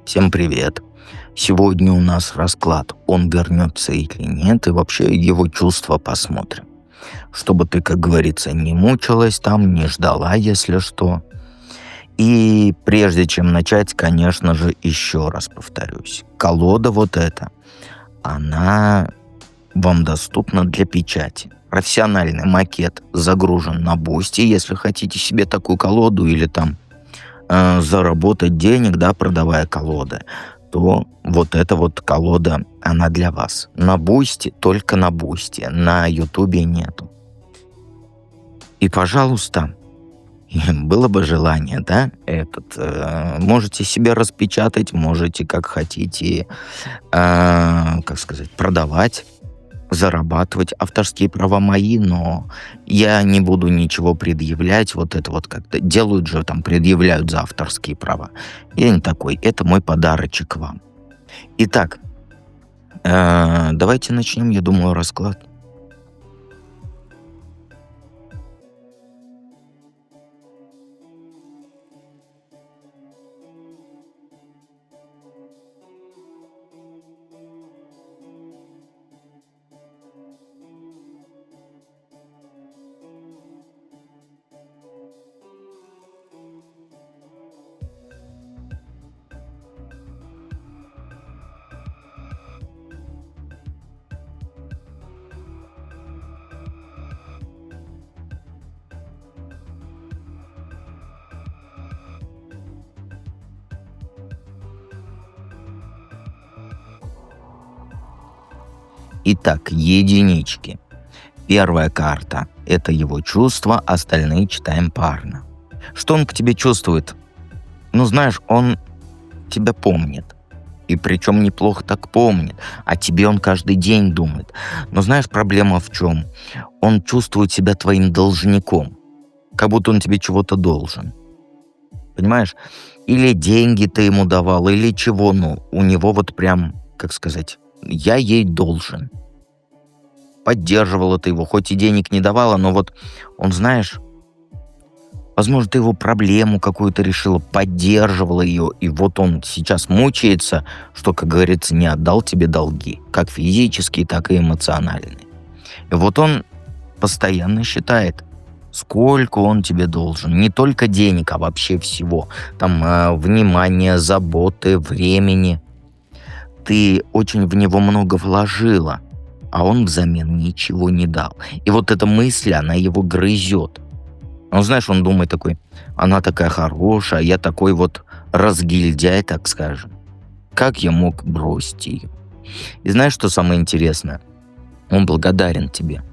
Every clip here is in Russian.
Всем привет. Сегодня у нас расклад, он вернется или нет, и вообще его чувства посмотрим. Чтобы ты, как говорится, не мучилась там, не ждала, если что. И прежде чем начать, конечно же, еще раз повторюсь. Колода вот эта, она вам доступна для печати. Профессиональный макет загружен на Бусти, если хотите себе такую колоду или там заработать денег, да, продавая колоды, то вот эта вот колода, она для вас. На Бусти, только на Бусти, на Ютубе нету. И, пожалуйста, было бы желание, да, можете себе распечатать, можете, как хотите, продавать, зарабатывать. Авторские права мои, но я не буду ничего предъявлять. Вот это вот как-то делают же, там, предъявляют за авторские права. Я не такой. Это мой подарочек вам. Итак, давайте начнем, я думаю, расклад. Итак, единички. Первая карта – это его чувства, остальные читаем парно. Что он к тебе чувствует? Ну, знаешь, он тебя помнит. И причем неплохо так помнит. О тебе он каждый день думает. Но знаешь, проблема в чем? Он чувствует себя твоим должником. Как будто он тебе чего-то должен. Понимаешь? Или деньги ты ему давал, или чего. Ну, у него вот прям, я ей должен. Поддерживала ты его, хоть и денег не давала, но вот он, знаешь, возможно, ты его проблему какую-то решила, поддерживала ее, и вот он сейчас мучается, что, как говорится, не отдал тебе долги, как физические, так и эмоциональные. И вот он постоянно считает, сколько он тебе должен. Не только денег, а вообще всего. Там внимания, заботы, времени. Ты очень в него много вложила, а он взамен ничего не дал. И вот эта мысль, она его грызет. Ну, знаешь, он думает такой, она такая хорошая, я такой вот разгильдяй, так скажем. Как я мог бросить ее? И знаешь, что самое интересное? Он благодарен тебе.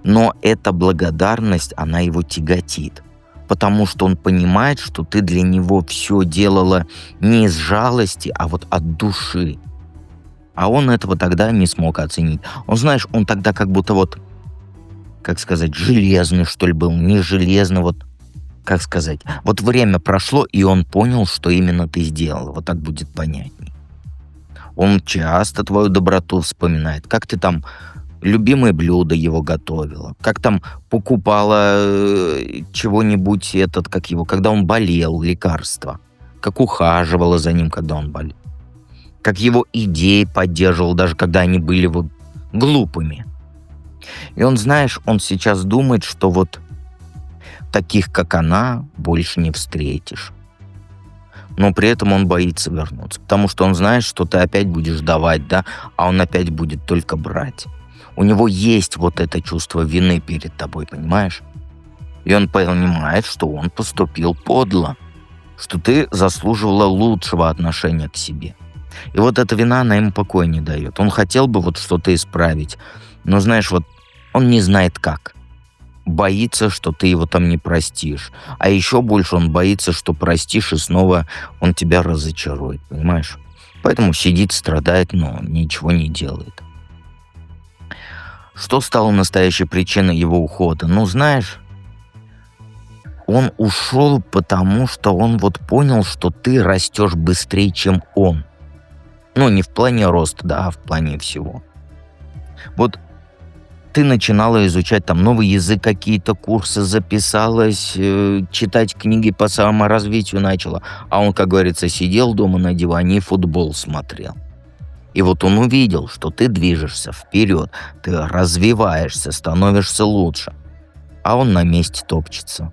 Но эта благодарность, она его тяготит. Потому что он понимает, что ты для него все делала не из жалости, а вот от души. А он этого тогда не смог оценить. Он, знаешь, он тогда как будто вот, железный, что ли, был. Не железный, вот время прошло, и он понял, что именно ты сделала. Вот так будет понятней. Он часто твою доброту вспоминает. Как ты там любимые блюда его готовила. Как там покупала чего-нибудь, когда он болел, лекарства. Как ухаживала за ним, когда он болел. Как его идеи поддерживал, даже когда они были вот глупыми. И он, знаешь, он сейчас думает, что вот таких, как она, больше не встретишь. Но при этом он боится вернуться, потому что он знает, что ты опять будешь давать, да, а он опять будет только брать. У него есть вот это чувство вины перед тобой, понимаешь? И он понимает, что он поступил подло, что ты заслуживала лучшего отношения к себе. И вот эта вина, она ему покоя не дает. Он хотел бы вот что-то исправить, но, знаешь, вот он не знает как. Боится, что ты его там не простишь. А еще больше он боится, что простишь, и снова он тебя разочарует, понимаешь? Поэтому сидит, страдает, но ничего не делает. Что стало настоящей причиной его ухода? Ну, знаешь, он ушел, потому что он вот понял, что ты растешь быстрее, чем он. Ну, не в плане роста, да, а в плане всего. Вот Ты начинала изучать там новый язык, какие-то курсы записалась, читать книги по саморазвитию начала. А он, как говорится, сидел дома на диване и футбол смотрел. И вот он увидел, что ты движешься вперед, ты развиваешься, становишься лучше. А он на месте топчется.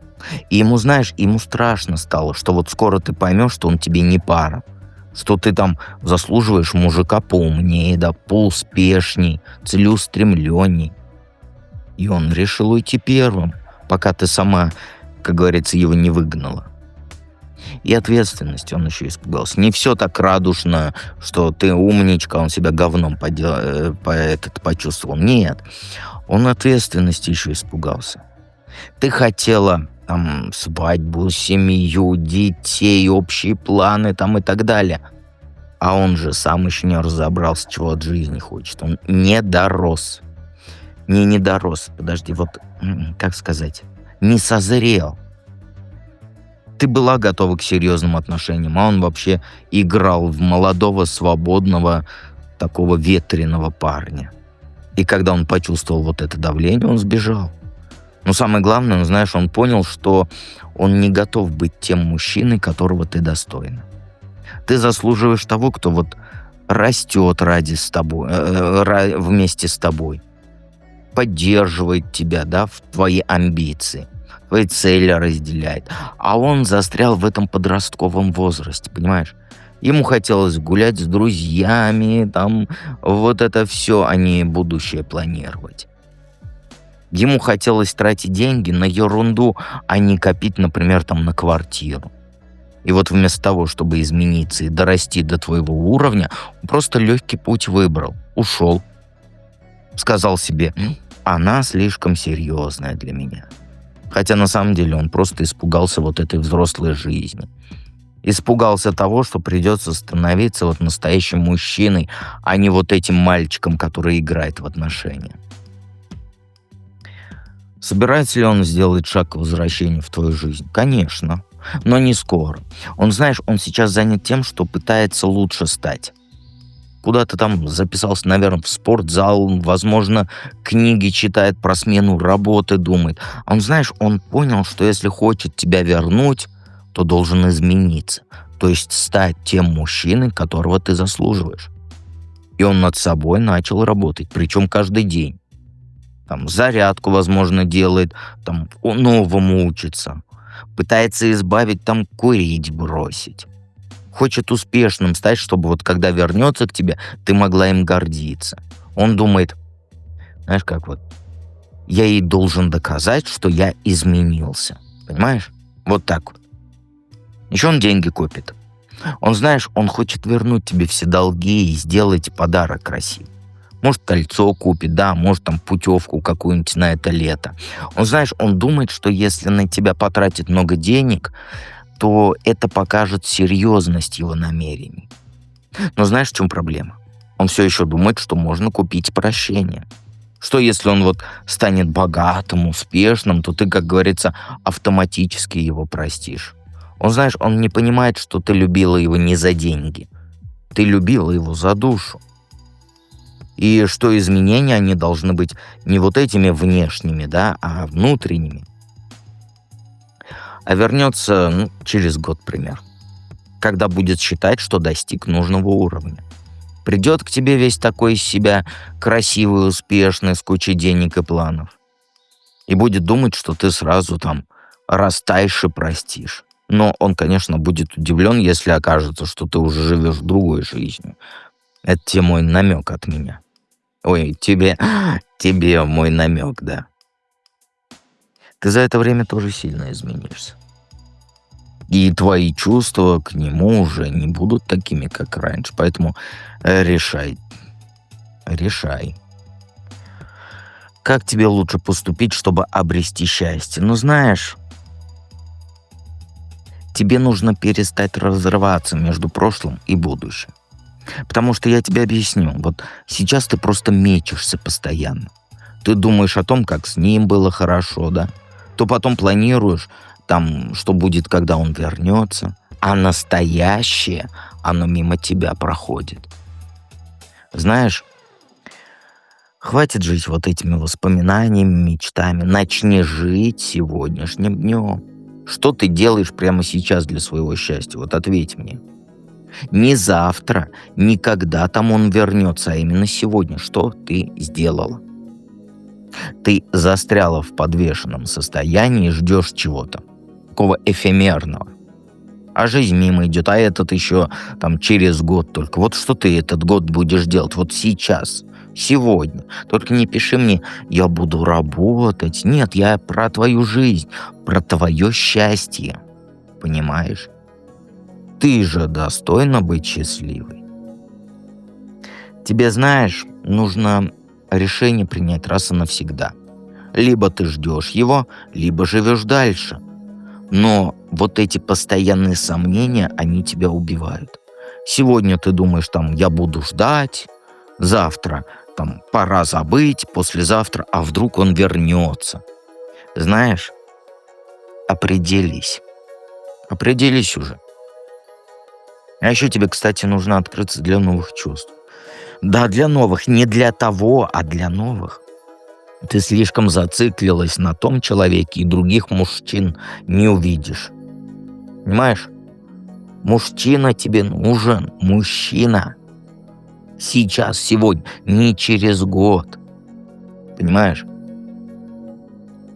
И ему, знаешь, ему страшно стало, что вот скоро ты поймешь, что он тебе не пара. Что ты там заслуживаешь мужика поумнее, да, поуспешней, целеустремленней. И он решил уйти первым, пока ты сама, как говорится, его не выгнала. И ответственности он еще испугался. Не все так радужно, что ты умничка, он себя говном почувствовал. Нет, он ответственности еще испугался. Ты хотела там свадьбу, семью, детей, общие планы там и так далее. А он же сам еще не разобрался, чего от жизни хочет. Он не дорос. Не дорос. Подожди, вот как сказать? Не созрел. Ты была готова к серьезным отношениям, а он вообще играл в молодого, свободного, такого ветреного парня. И когда он почувствовал вот это давление, он сбежал. Но самое главное, знаешь, он понял, что он не готов быть тем мужчиной, которого ты достойна. Ты заслуживаешь того, кто вот растет вместе с тобой, поддерживает тебя, да, в твои амбиции, твои цели разделяет. А он застрял в этом подростковом возрасте, понимаешь? Ему хотелось гулять с друзьями, там, вот это все, а не будущее планировать. Ему хотелось тратить деньги на ерунду, а не копить, например, там, на квартиру. И вот вместо того, чтобы измениться и дорасти до твоего уровня, он просто легкий путь выбрал, ушел. Сказал себе, она слишком серьезная для меня. Хотя на самом деле он просто испугался вот этой взрослой жизни. Испугался того, что придется становиться вот настоящим мужчиной, а не вот этим мальчиком, который играет в отношения. Собирается ли он сделать шаг к возвращению в твою жизнь? Конечно, но не скоро. Он, знаешь, он сейчас занят тем, что пытается лучше стать. Куда-то там записался, наверное, в спортзал, возможно, книги читает про смену работы, думает. А он, знаешь, он понял, что если хочет тебя вернуть, то должен измениться. То есть стать тем мужчиной, которого ты заслуживаешь. И он над собой начал работать, причем каждый день. Там зарядку, возможно, делает, там новому учится. Пытается избавить, там курить бросить. Хочет успешным стать, чтобы вот когда вернется к тебе, ты могла им гордиться. Он думает, знаешь как вот, я ей должен доказать, что я изменился. Понимаешь? Вот так вот. Еще он деньги копит. Он, знаешь, он хочет вернуть тебе все долги и сделать подарок красивый. Может, кольцо купит, да, может, там путевку какую-нибудь на это лето. Он, знаешь, он думает, что если на тебя потратит много денег, то это покажет серьезность его намерений. Но знаешь, в чем проблема? Он все еще думает, что можно купить прощение. Что если он вот станет богатым, успешным, то ты, как говорится, автоматически его простишь. Он, знаешь, он не понимает, что ты любила его не за деньги. Ты любила его за душу. И что изменения, они должны быть не вот этими внешними, да, а внутренними. А вернется через год, пример, когда будет считать, что достиг нужного уровня. Придет к тебе весь такой из себя красивый, успешный, с кучей денег и планов. И будет думать, что ты сразу там растаешь и простишь. Но он, конечно, будет удивлен, если окажется, что ты уже живешь другой жизнью. Это тебе мой намек от меня. Ой, тебе мой намек, да. Ты за это время тоже сильно изменишься. И твои чувства к нему уже не будут такими, как раньше. Поэтому решай. Как тебе лучше поступить, чтобы обрести счастье? Ну, знаешь, тебе нужно перестать разрываться между прошлым и будущим. Потому что я тебе объясню. Вот сейчас ты просто мечешься постоянно. Ты думаешь о том, как с ним было хорошо, да? То потом планируешь, там, что будет, когда он вернется. А настоящее, оно мимо тебя проходит. Знаешь, Хватит жить вот этими воспоминаниями, мечтами. Начни жить сегодняшним днем. Что ты делаешь прямо сейчас для своего счастья? Вот ответь мне. Не завтра, не когда там он вернется, а именно сегодня. Что ты сделала? Ты застряла в подвешенном состоянии и ждешь чего-то. Такого эфемерного. А жизнь мимо идет, а этот еще там через год только. Вот что ты этот год будешь делать? Вот сейчас, сегодня. Только не пиши мне, я буду работать. Нет, я про твою жизнь, про твое счастье. Понимаешь? Ты же достойна быть счастливой. Тебе, знаешь, нужно решение принять раз и навсегда. Либо ты ждешь его, либо живешь дальше. Но вот эти постоянные сомнения, они тебя убивают. Сегодня ты думаешь, там, я буду ждать, завтра, там, пора забыть, послезавтра, а вдруг он вернется. Знаешь, определись. Определись уже. А еще тебе, кстати, нужно открыться для новых чувств. Да, для новых, не для того, а для новых. Ты слишком зациклилась на том человеке, и других мужчин не увидишь. Понимаешь? Мужчина тебе нужен. Мужчина. Сейчас, сегодня, не через год. Понимаешь?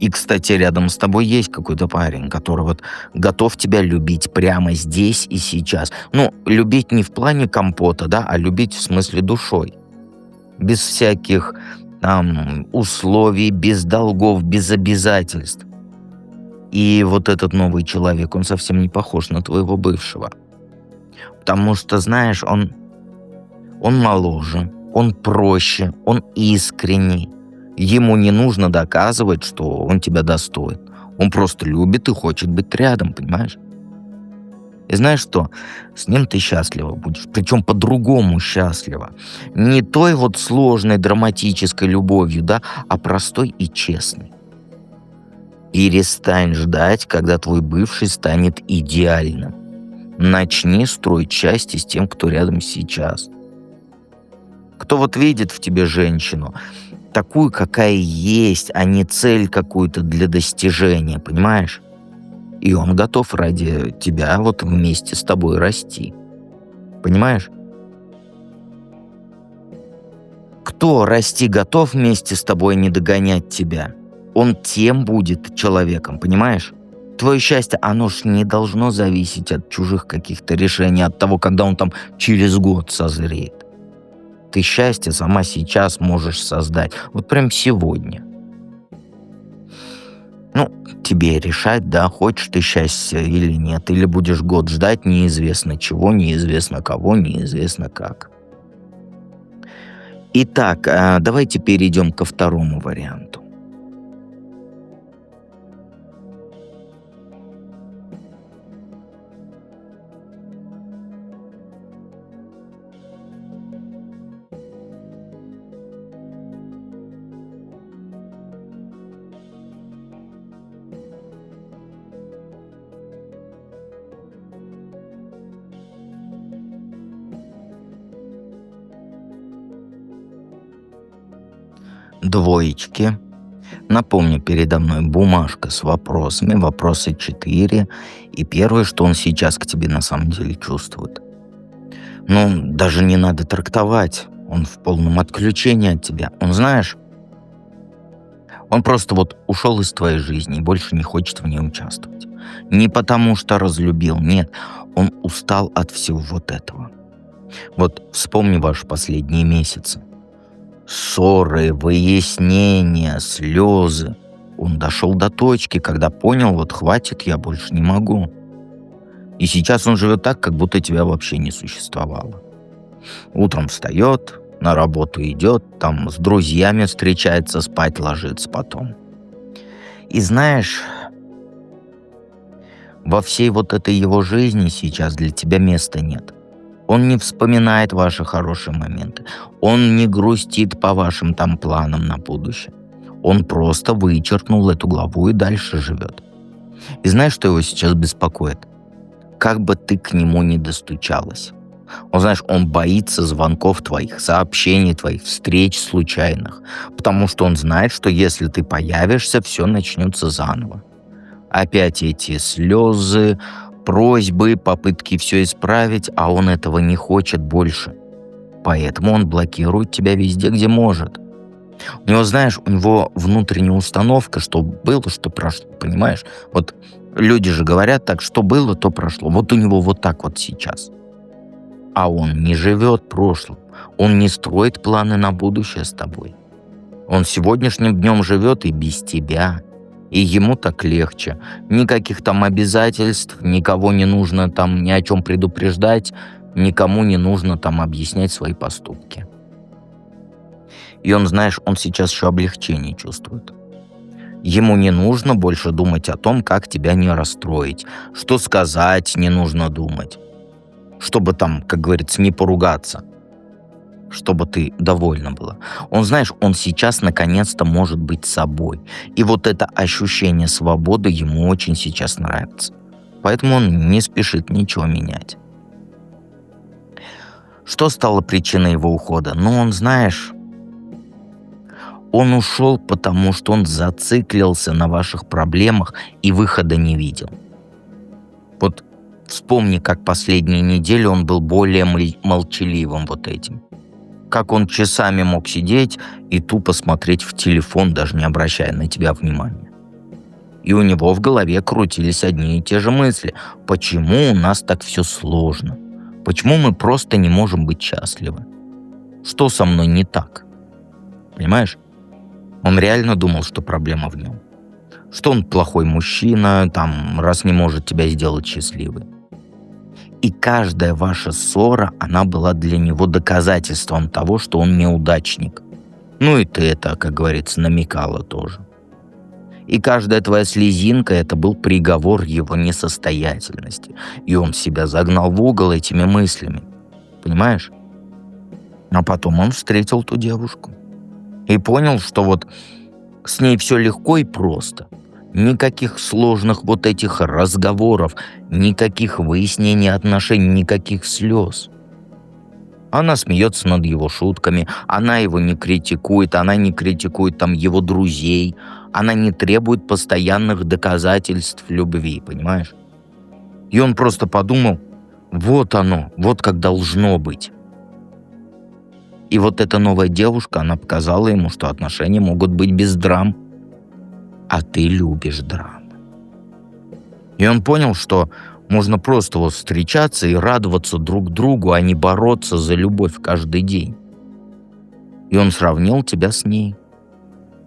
И, кстати, рядом с тобой есть какой-то парень, который вот готов тебя любить прямо здесь и сейчас. Ну, любить не в плане компота, да, а любить в смысле душой. Без всяких там условий, без долгов, без обязательств. И вот этот новый человек, он совсем не похож на твоего бывшего. Потому что, знаешь, он моложе, он проще, он искренний. Ему не нужно доказывать, что он тебя достоин. Он просто любит и хочет быть рядом, понимаешь? И знаешь что? С ним ты счастлива будешь. Причем по-другому счастлива. Не той вот сложной, драматической любовью, да, а простой и честной. Перестань ждать, когда твой бывший станет идеальным. Начни строить счастье с тем, кто рядом сейчас. Кто вот видит в тебе женщину, такую, какая есть, а не цель какую-то для достижения, понимаешь? И он готов ради тебя вот вместе с тобой расти. Понимаешь? Кто расти готов вместе с тобой, не догонять тебя, он тем будет человеком, понимаешь? Твое счастье, оно ж не должно зависеть от чужих каких-то решений, от того, когда он там через год созреет. Ты счастье сама сейчас можешь создать. Вот прям сегодня. Ну, тебе решать, да, хочешь ты счастья или нет. Или будешь год ждать неизвестно чего, неизвестно кого, неизвестно как. Итак, давайте перейдем ко второму варианту. Двоечки. Напомню, передо мной бумажка с вопросами, вопросы 4. И первое, что он сейчас к тебе на самом деле чувствует. Ну, даже не надо трактовать. Он в полном отключении от тебя. Он, знаешь, он просто вот ушел из твоей жизни и больше не хочет в ней участвовать. Не потому что разлюбил, нет. Он устал от всего вот этого. Вот вспомни ваши последние месяцы. Ссоры, выяснения, слезы. Он дошел до точки, когда понял, вот хватит, я больше не могу. И сейчас он живет так, как будто тебя вообще не существовало. Утром встает, на работу идет, там с друзьями встречается, спать ложится потом. И знаешь, во всей вот этой его жизни сейчас для тебя места нет. Он не вспоминает ваши хорошие моменты. Он не грустит по вашим там планам на будущее. Он просто вычеркнул эту главу и дальше живет. И знаешь, что его сейчас беспокоит? Как бы ты к нему не достучалась. Он, знаешь, он боится звонков твоих, сообщений твоих, встреч случайных. Потому что он знает, что если ты появишься, все начнется заново. Опять эти слезы, просьбы, попытки все исправить, а он этого не хочет больше. Поэтому он блокирует тебя везде, где может. У него, знаешь, у него внутренняя установка, что было, что прошло, понимаешь? Вот люди же говорят так, что было, то прошло. Вот у него вот так вот сейчас. А он не живет прошлым. Он не строит планы на будущее с тобой. Он сегодняшним днем живет и без тебя. И ему так легче. Никаких там обязательств, никого не нужно там ни о чем предупреждать, никому не нужно там объяснять свои поступки. И он, знаешь, он сейчас еще облегчение чувствует. Ему не нужно больше думать о том, как тебя не расстроить, что сказать не нужно думать, чтобы там, как говорится, не поругаться, чтобы ты довольна была. Он, знаешь, он сейчас наконец-то может быть собой. И вот это ощущение свободы ему очень сейчас нравится. Поэтому он не спешит ничего менять. Что стало причиной его ухода? Ну, он, знаешь, он ушел, потому что он зациклился на ваших проблемах и выхода не видел. Вот вспомни, как последние недели он был более молчаливым вот этим. Как он часами мог сидеть и тупо смотреть в телефон, даже не обращая на тебя внимания. И у него в голове крутились одни и те же мысли. Почему у нас так все сложно? Почему мы просто не можем быть счастливы? Что со мной не так? Понимаешь? Он реально думал, что проблема в нем. Что он плохой мужчина, там, раз не может тебя сделать счастливой. И каждая ваша ссора, она была для него доказательством того, что он неудачник. Ну и ты это, как говорится, намекала тоже. И каждая твоя слезинка — это был приговор его несостоятельности. И он себя загнал в угол этими мыслями. Понимаешь? А потом он встретил ту девушку. И понял, что вот с ней все легко и просто. Никаких сложных вот этих разговоров, никаких выяснений отношений, никаких слез. Она смеется над его шутками, она его не критикует, она не критикует там его друзей, она не требует постоянных доказательств любви, понимаешь? И он просто подумал, вот оно, вот как должно быть. И вот эта новая девушка, она показала ему, что отношения могут быть без драм. А ты любишь драмы. И он понял, что можно просто вот встречаться и радоваться друг другу, а не бороться за любовь каждый день. И он сравнил тебя с ней.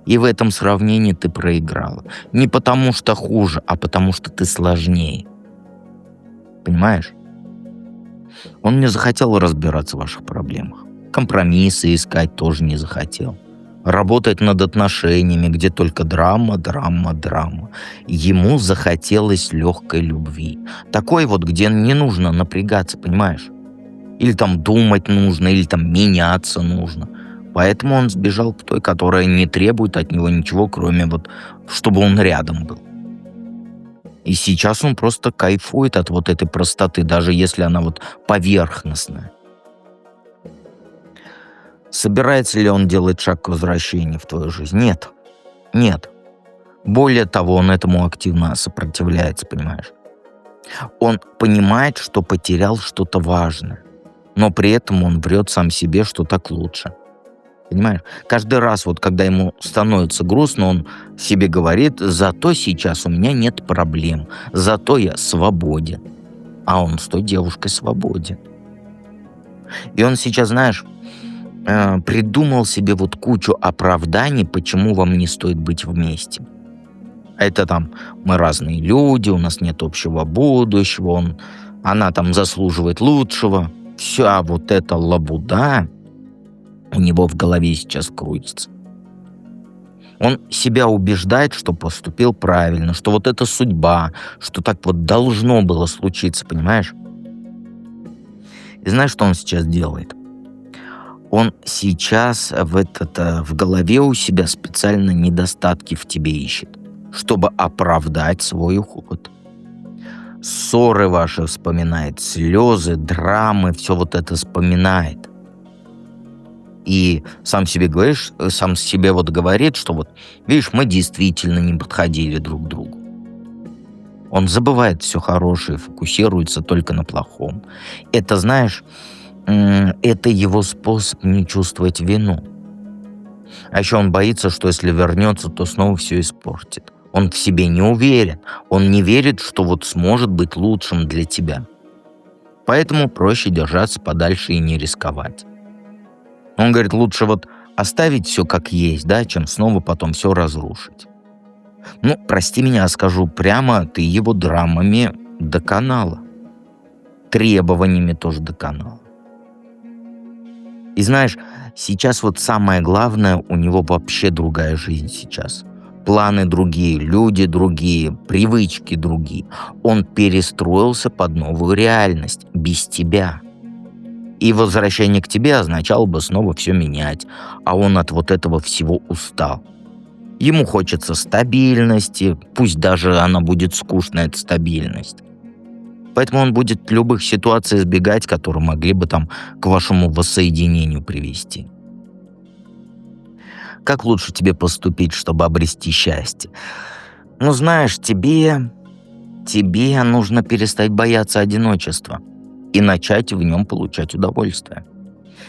И в этом сравнении ты проиграла. Не потому что хуже, а потому что ты сложнее. Понимаешь? Он не захотел разбираться в ваших проблемах. Компромиссы искать тоже не захотел. Работать над отношениями, где только драма, драма, драма. Ему захотелось легкой любви. Такой вот, где не нужно напрягаться, понимаешь? Или там думать нужно, или там меняться нужно. Поэтому он сбежал к той, которая не требует от него ничего, кроме вот, чтобы он рядом был. И сейчас он просто кайфует от вот этой простоты, даже если она вот поверхностная. Собирается ли он делать шаг к возвращению в твою жизнь? Нет. Нет. Более того, он этому активно сопротивляется, понимаешь? Он понимает, что потерял что-то важное, но при этом он врет сам себе, что так лучше. Понимаешь? Каждый раз, вот когда ему становится грустно, он себе говорит, зато сейчас у меня нет проблем, зато я свободен. А он с той девушкой свободен. И он сейчас, знаешь, придумал себе вот кучу оправданий, почему вам не стоит быть вместе. Это там мы разные люди, у нас нет общего будущего, она там заслуживает лучшего. Вся вот эта лабуда у него в голове сейчас крутится. Он себя убеждает, что поступил правильно, что вот это судьба, что так вот должно было случиться, понимаешь? И знаешь, что он сейчас делает? Он сейчас в голове у себя специально недостатки в тебе ищет, чтобы оправдать свой уход. ссоры ваши вспоминает, слезы, драмы, все вот это вспоминает. И сам себе вот говорит, что вот, видишь, мы действительно не подходили друг к другу. Он забывает все хорошее, фокусируется только на плохом. Это, знаешь, это его способ не чувствовать вину. А еще он боится, что если вернется, то снова все испортит. Он в себе не уверен. Он не верит, что вот сможет быть лучшим для тебя. Поэтому проще держаться подальше и не рисковать. Он говорит, лучше вот оставить все как есть, да, чем снова потом все разрушить. Ну, прости меня, скажу прямо, ты его драмами доконала. Требованиями тоже доконала. И знаешь, сейчас вот самое главное, у него вообще другая жизнь сейчас. Планы другие, люди другие, привычки другие. Он перестроился под новую реальность, без тебя. И возвращение к тебе означало бы снова все менять, а он от вот этого всего устал. Ему хочется стабильности, пусть даже она будет скучная, эта стабильность. Поэтому он будет любых ситуаций избегать, которые могли бы там к вашему воссоединению привести. Как лучше тебе поступить, чтобы обрести счастье? Ну, знаешь, тебе нужно перестать бояться одиночества и начать в нем получать удовольствие.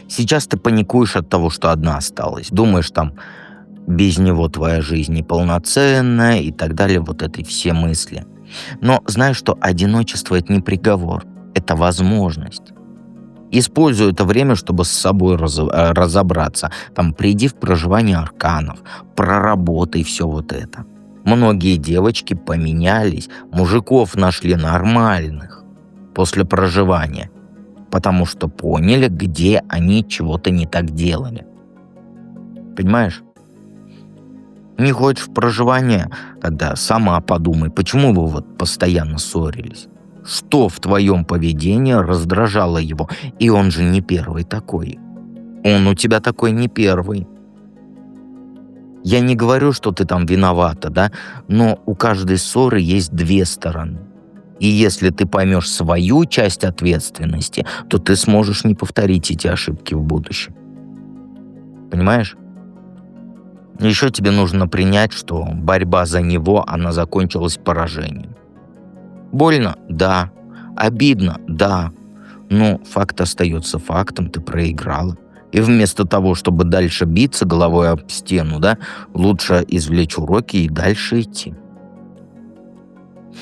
Сейчас ты паникуешь от того, что одна осталась. Думаешь, там, без него твоя жизнь неполноценная и так далее, вот эти все мысли. Но знаешь, что одиночество — это не приговор, это возможность. Используй это время, чтобы с собой разобраться. Там, приди в проживание арканов, проработай все вот это. Многие девочки поменялись, мужиков нашли нормальных после проживания, потому что поняли, где они чего-то не так делали. Понимаешь? Не хочешь в проживание? Тогда сама подумай, почему вы вот постоянно ссорились? Что в твоем поведении раздражало его? И он же не первый такой. Он у тебя такой не первый. Я не говорю, что ты там виновата, да? Но у каждой ссоры есть две стороны. И если ты поймешь свою часть ответственности, то ты сможешь не повторить эти ошибки в будущем. Понимаешь? Еще тебе нужно принять, что борьба за него, она закончилась поражением. Больно? Да. Обидно? Да. Но факт остается фактом, ты проиграла. И вместо того, чтобы дальше биться головой об стену, да, лучше извлечь уроки и дальше идти.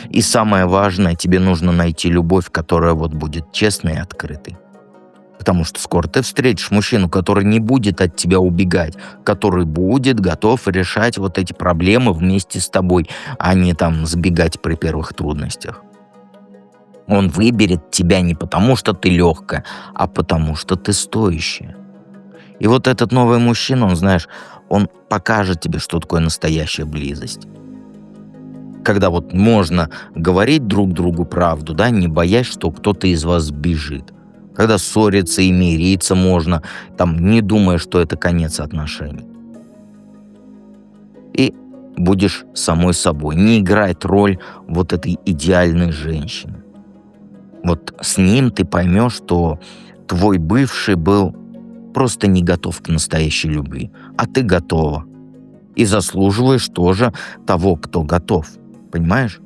И самое важное, тебе нужно найти любовь, которая вот будет честной и открытой. Потому что скоро ты встретишь мужчину, который не будет от тебя убегать, который будет готов решать вот эти проблемы вместе с тобой, а не там сбегать при первых трудностях. Он выберет тебя не потому, что ты легкая, а потому, что ты стоящая. И вот этот новый мужчина, он, знаешь, он покажет тебе, что такое настоящая близость. Когда вот можно говорить друг другу правду, да, не боясь, что кто-то из вас сбежит. Когда ссориться и мириться можно, там, не думая, что это конец отношений. И будешь самой собой, не играть роль вот этой идеальной женщины. Вот с ним ты поймешь, что твой бывший был просто не готов к настоящей любви, а ты готова. И заслуживаешь тоже того, кто готов. Понимаешь?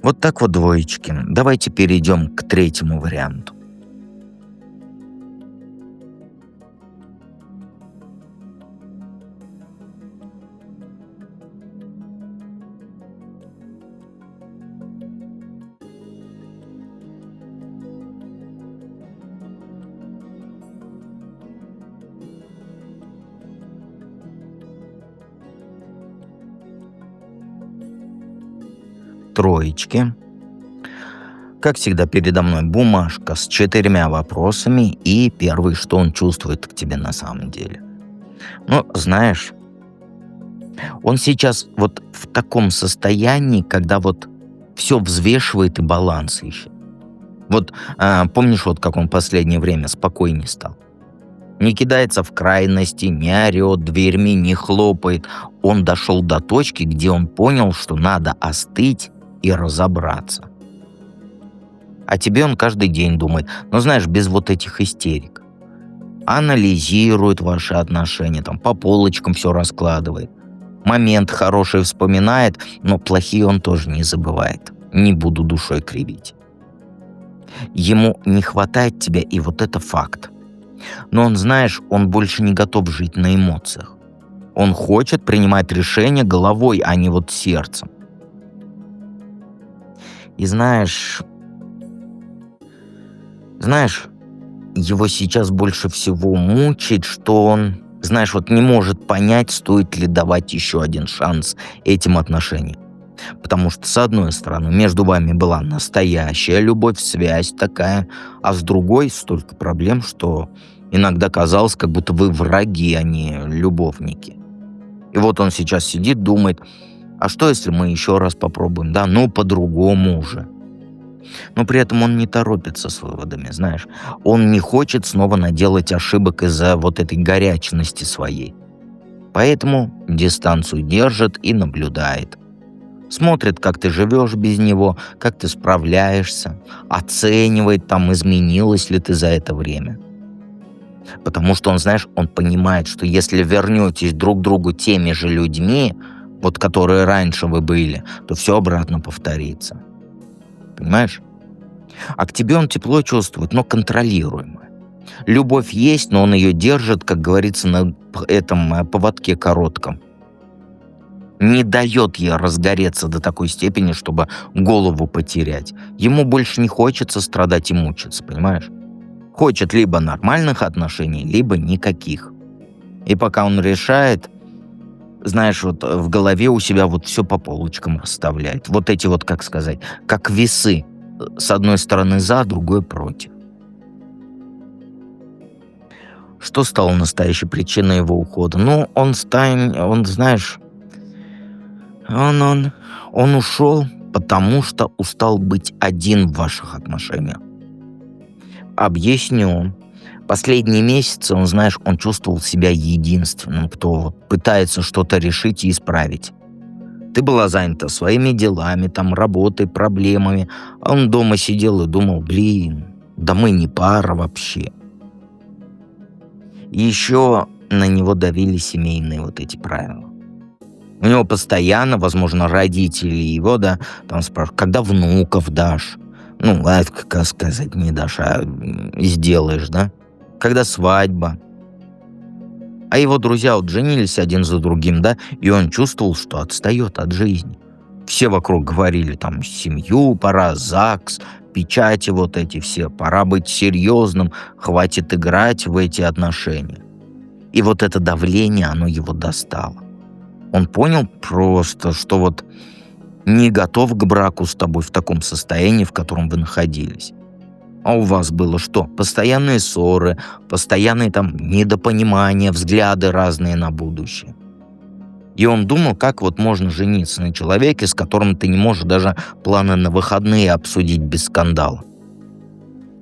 Вот так вот, двоечки. Давайте перейдем к третьему варианту. Троечки. Как всегда, передо мной бумажка с 4 вопросами и первый, что он чувствует к тебе на самом деле. Ну, знаешь, он сейчас вот в таком состоянии, когда вот все взвешивает и баланс ищет. Вот помнишь, вот как он в последнее время спокойнее стал? Не кидается в крайности, не орет дверьми, не хлопает. Он дошел до точки, где он понял, что надо остыть и разобраться. А тебе он каждый день думает, ну знаешь, без вот этих истерик. Анализирует ваши отношения, там по полочкам все раскладывает. Момент хороший вспоминает, но плохие он тоже не забывает. Не буду душой кривить. Ему не хватает тебя, и вот это факт. Но он, знаешь, он больше не готов жить на эмоциях. Он хочет принимать решения головой, а не вот сердцем. И знаешь, его сейчас больше всего мучает, что он, знаешь, вот не может понять, стоит ли давать еще один шанс этим отношениям. Потому что, с одной стороны, между вами была настоящая любовь, связь такая, а с другой столько проблем, что иногда казалось, как будто вы враги, а не любовники. И вот он сейчас сидит, думает, а что, если мы еще раз попробуем, да, ну, по-другому уже. Но при этом он не торопится с выводами, знаешь. Он не хочет снова наделать ошибок из-за вот этой горячности своей. Поэтому дистанцию держит и наблюдает. Смотрит, как ты живешь без него, как ты справляешься, оценивает, там, изменилась ли ты за это время. Потому что он, знаешь, он понимает, что если вернетесь друг к другу теми же людьми, вот которые раньше вы были, то все обратно повторится. Понимаешь? А к тебе он тепло чувствует, но контролируемо. Любовь есть, но он ее держит, как говорится, на этом поводке коротком. Не дает ей разгореться до такой степени, чтобы голову потерять. Ему больше не хочется страдать и мучиться, понимаешь? Хочет либо нормальных отношений, либо никаких. И пока он решает, знаешь, вот в голове у себя вот все по полочкам расставляет. Вот эти вот, как сказать, как весы. С одной стороны за, другой против. Что стало настоящей причиной его ухода? Ну, он, знаешь, он ушел, потому что устал быть один в ваших отношениях. Объясню. Последние месяцы он, знаешь, он чувствовал себя единственным, кто пытается что-то решить и исправить. Ты была занята своими делами, там, работой, проблемами, а он дома сидел и думал, да мы не пара вообще. И еще на него давили семейные вот эти правила. У него постоянно, возможно, родители его, да, там спрашивают, когда внуков дашь? Ну, как сказать, не дашь, а сделаешь, да? Когда свадьба? А его друзья вот женились один за другим, да, и он чувствовал, что отстает от жизни. Все вокруг говорили, там, семью пора, ЗАГС, печати вот эти все, пора быть серьезным, хватит играть в эти отношения. И вот это давление, оно его достало. Он понял просто, что вот не готов к браку с тобой в таком состоянии, в котором вы находились. А у вас было что? Постоянные ссоры, постоянные там недопонимания, взгляды разные на будущее. И он думал, как вот можно жениться на человеке, с которым ты не можешь даже планы на выходные обсудить без скандала.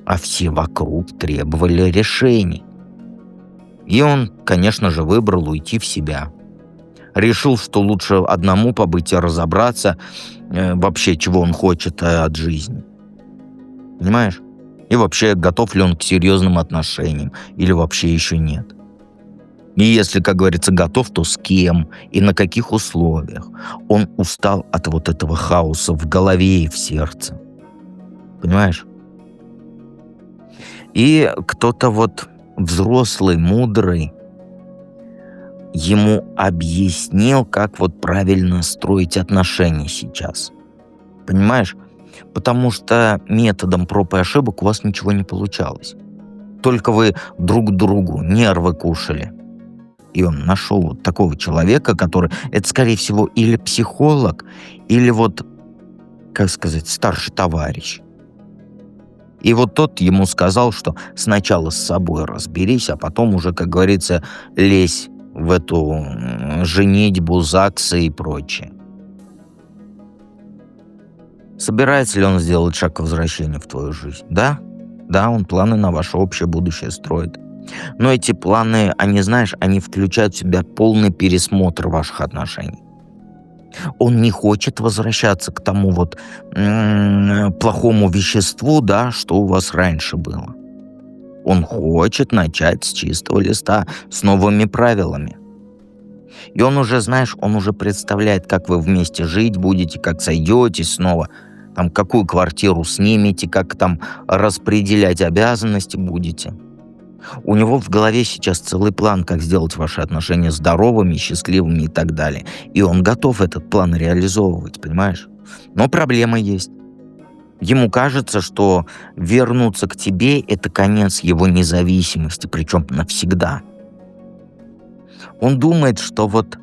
А все вокруг требовали решений. И он, конечно же, выбрал уйти в себя. Решил, что лучше одному побыть и разобраться вообще, чего он хочет от жизни. Понимаешь? И вообще, готов ли он к серьезным отношениям, или вообще еще нет. И если, как говорится, готов, то с кем и на каких условиях. Он устал от вот этого хаоса в голове и в сердце. Понимаешь? И кто-то вот взрослый, мудрый, ему объяснил, как вот правильно строить отношения сейчас. Понимаешь? Потому что методом проб и ошибок у вас ничего не получалось. Только вы друг другу нервы кушали. И он нашел вот такого человека, который, это, скорее всего, или психолог, или вот, как сказать, старший товарищ. И вот тот ему сказал, что сначала с собой разберись, а потом уже, как говорится, лезь в эту женитьбу, ЗАГСы и прочее. Собирается ли он сделать шаг к возвращению в твою жизнь? Да, он планы на ваше общее будущее строит. Но эти планы, они, знаешь, они включают в себя полный пересмотр ваших отношений. Он не хочет возвращаться к тому вот плохому веществу, да, что у вас раньше было. Он хочет начать с чистого листа, с новыми правилами. И он уже, знаешь, он уже представляет, как вы вместе жить будете, как сойдетесь снова, там, какую квартиру снимете, как там распределять обязанности будете. У него в голове сейчас целый план, как сделать ваши отношения здоровыми, счастливыми и так далее. И он готов этот план реализовывать, понимаешь? Но проблема есть. Ему кажется, что вернуться к тебе — это конец его независимости, причем навсегда. Он думает, что вот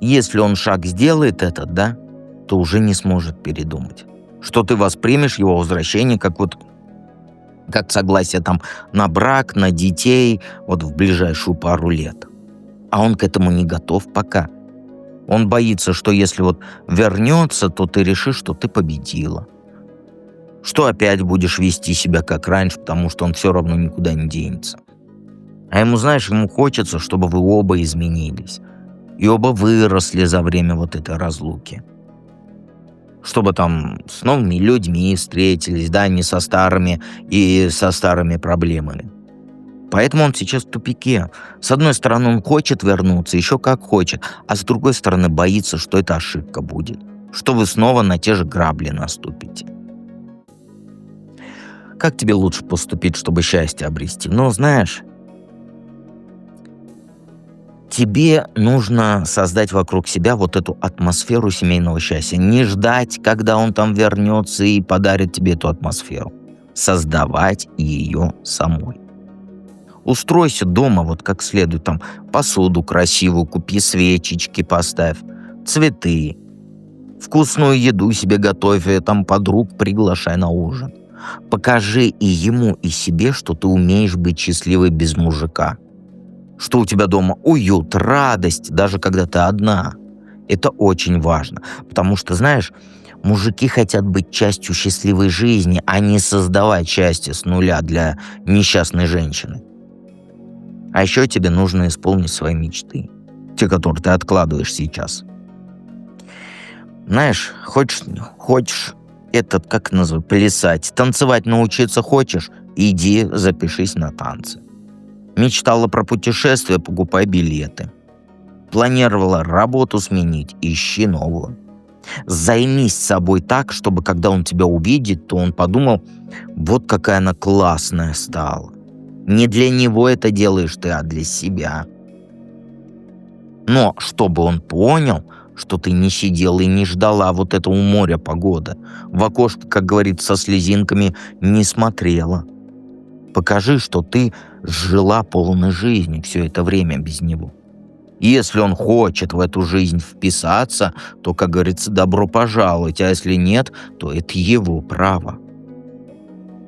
если он шаг сделает этот, да, то уже не сможет передумать. Что ты воспримешь его возвращение как согласие там на брак, на детей, вот в ближайшую пару лет. А он к этому не готов пока. Он боится, что если вот вернется, то ты решишь, что ты победила. Что опять будешь вести себя как раньше, потому что он все равно никуда не денется. А ему, знаешь, ему хочется, чтобы вы оба изменились. И оба выросли за время вот этой разлуки. Чтобы там с новыми людьми встретились, да, не со старыми и со старыми проблемами. Поэтому он сейчас в тупике. С одной стороны, он хочет вернуться, еще как хочет, а с другой стороны, боится, что это ошибка будет, что вы снова на те же грабли наступите. Как тебе лучше поступить, чтобы счастье обрести? Ну, знаешь, тебе нужно создать вокруг себя вот эту атмосферу семейного счастья. Не ждать, когда он там вернется и подарит тебе эту атмосферу. Создавать ее самой. Устройся дома вот как следует. Там посуду красивую, купи свечечки, поставь, цветы. Вкусную еду себе готовь, там подруг приглашай на ужин. Покажи и ему, и себе, что ты умеешь быть счастливой без мужика. Что у тебя дома уют, радость, даже когда ты одна. Это очень важно, потому что, знаешь, мужики хотят быть частью счастливой жизни, а не создавать счастье с нуля для несчастной женщины. А еще тебе нужно исполнить свои мечты, те, которые ты откладываешь сейчас. Знаешь, хочешь как называют, плясать, танцевать научиться хочешь, иди запишись на танцы. Мечтала про путешествия, покупай билеты. Планировала работу сменить, ищи новую. Займись собой так, чтобы когда он тебя увидит, то он подумал, вот какая она классная стала. Не для него это делаешь ты, а для себя. Но чтобы он понял, что ты не сидела и не ждала вот этого моря погоды, в окошко, как говорится, со слезинками не смотрела. Покажи, что ты жила полной жизнью все это время без него. Если он хочет в эту жизнь вписаться, то, как говорится, добро пожаловать, а если нет, то это его право.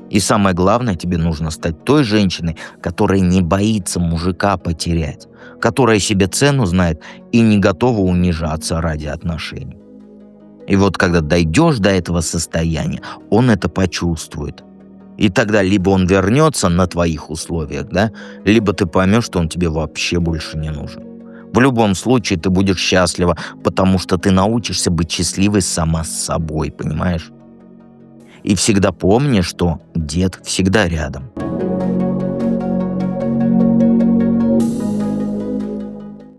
И самое главное, тебе нужно стать той женщиной, которая не боится мужика потерять, которая себе цену знает и не готова унижаться ради отношений. И вот когда дойдешь до этого состояния, он это почувствует. И тогда либо он вернется на твоих условиях, да, либо ты поймешь, что он тебе вообще больше не нужен. В любом случае ты будешь счастлива, потому что ты научишься быть счастливой сама с собой, понимаешь? И всегда помни, что дед всегда рядом.